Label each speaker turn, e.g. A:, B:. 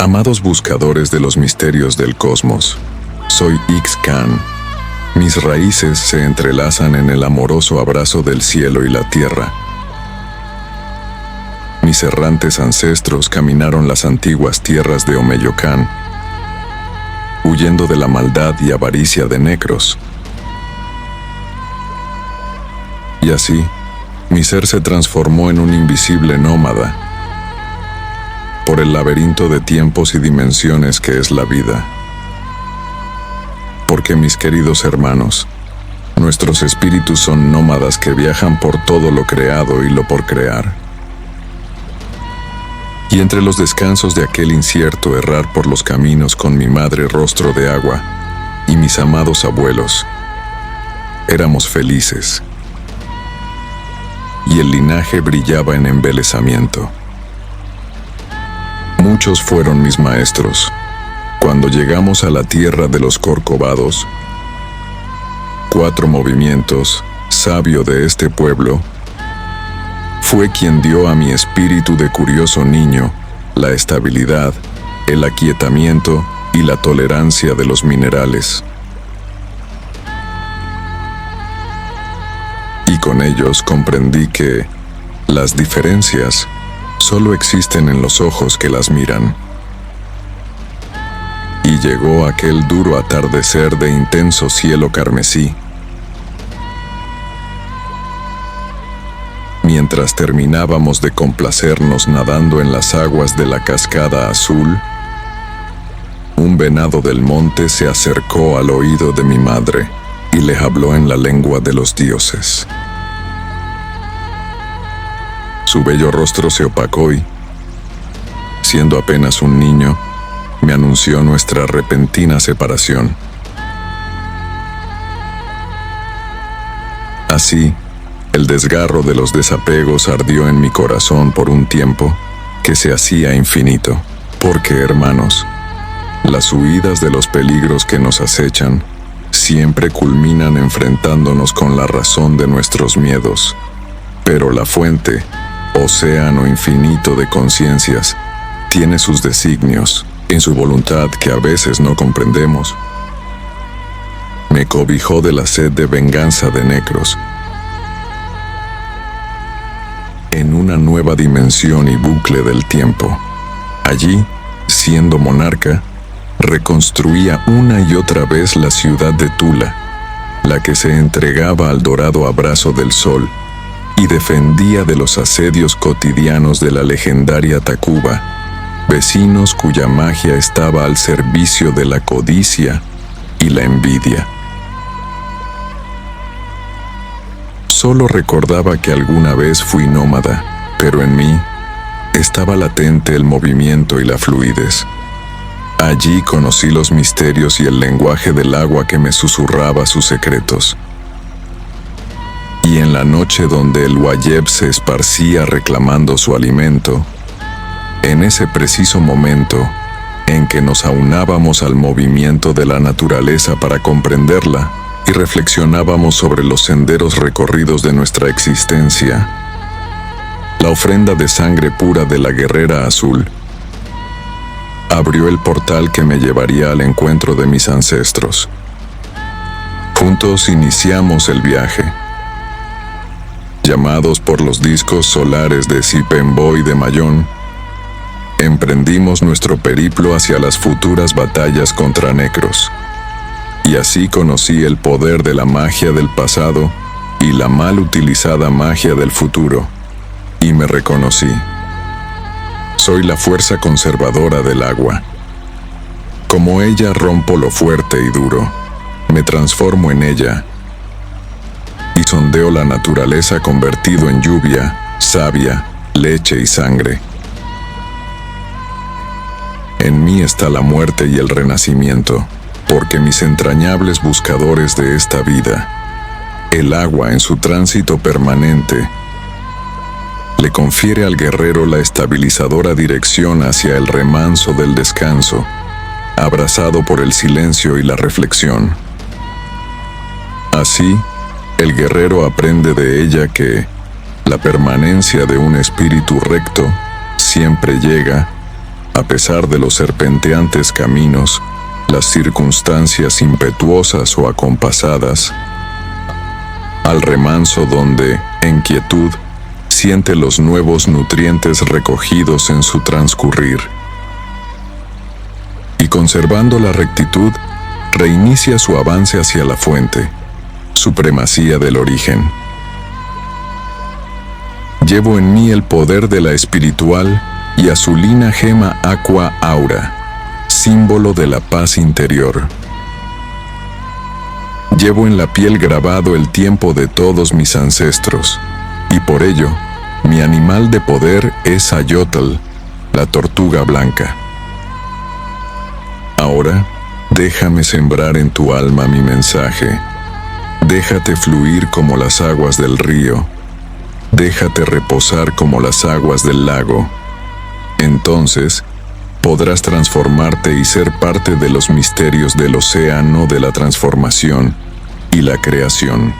A: Amados buscadores de los misterios del cosmos, soy Ix-Can. Mis raíces se entrelazan en el amoroso abrazo del cielo y la tierra. Mis errantes ancestros caminaron las antiguas tierras de Omeyocan, huyendo de la maldad y avaricia de Necros. Y así, mi ser se transformó en un invisible nómada por el laberinto de tiempos y dimensiones que es la vida. Porque, mis queridos hermanos, nuestros espíritus son nómadas que viajan por todo lo creado y lo por crear. Y entre los descansos de aquel incierto errar por los caminos con mi madre rostro de agua y mis amados abuelos, éramos felices. Y el linaje brillaba en embelesamiento. Muchos fueron mis maestros. Cuando llegamos a la tierra de los Corcovados, 4 movimientos, sabio de este pueblo, fue quien dio a mi espíritu de curioso niño la estabilidad, el aquietamiento y la tolerancia de los minerales. Y con ellos comprendí que las diferencias solo existen en los ojos que las miran. Y llegó aquel duro atardecer de intenso cielo carmesí. Mientras terminábamos de complacernos nadando en las aguas de la cascada azul, un venado del monte se acercó al oído de mi madre y le habló en la lengua de los dioses. Su bello rostro se opacó y, siendo apenas un niño, me anunció nuestra repentina separación. Así, el desgarro de los desapegos ardió en mi corazón por un tiempo que se hacía infinito, porque, hermanos, las huidas de los peligros que nos acechan siempre culminan enfrentándonos con la razón de nuestros miedos, pero la fuente, océano infinito de conciencias, tiene sus designios en su voluntad que a veces no comprendemos. Me cobijó de la sed de venganza de Necros. En una nueva dimensión y bucle del tiempo. Allí, siendo monarca, reconstruía una y otra vez la ciudad de Tula, la que se entregaba al dorado abrazo del sol y defendía de los asedios cotidianos de la legendaria Tacuba, vecinos cuya magia estaba al servicio de la codicia y la envidia. Solo recordaba que alguna vez fui nómada, pero en mí estaba latente el movimiento y la fluidez. Allí conocí los misterios y el lenguaje del agua que me susurraba sus secretos. Y en la noche donde el Wayeb se esparcía reclamando su alimento, en ese preciso momento en que nos aunábamos al movimiento de la naturaleza para comprenderla y reflexionábamos sobre los senderos recorridos de nuestra existencia, la ofrenda de sangre pura de la guerrera azul abrió el portal que me llevaría al encuentro de mis ancestros. Juntos iniciamos el viaje. Llamados por los discos solares de Sipembo y de Mayón, emprendimos nuestro periplo hacia las futuras batallas contra Necros. Y así conocí el poder de la magia del pasado y la mal utilizada magia del futuro, y me reconocí. Soy la fuerza conservadora del agua. Como ella rompo lo fuerte y duro, me transformo en ella, y sondeo la naturaleza convertido en lluvia, savia, leche y sangre. En mí está la muerte y el renacimiento, porque mis entrañables buscadores de esta vida, el agua en su tránsito permanente, le confiere al guerrero la estabilizadora dirección hacia el remanso del descanso, abrazado por el silencio y la reflexión. Así, el guerrero aprende de ella que la permanencia de un espíritu recto siempre llega A pesar de los serpenteantes caminos, las circunstancias impetuosas o acompasadas, al remanso donde, en quietud, siente los nuevos nutrientes recogidos en su transcurrir. Y conservando la rectitud, reinicia su avance hacia la fuente, supremacía del origen. Llevo en mí el poder de la espiritual y azulina gema aqua aura, símbolo de la paz interior. Llevo en la piel grabado el tiempo de todos mis ancestros, y por ello, mi animal de poder es Ayotl, la tortuga blanca. Ahora, déjame sembrar en tu alma mi mensaje. Déjate fluir como las aguas del río. Déjate reposar como las aguas del lago. Entonces, podrás transformarte y ser parte de los misterios del océano de la transformación y la creación.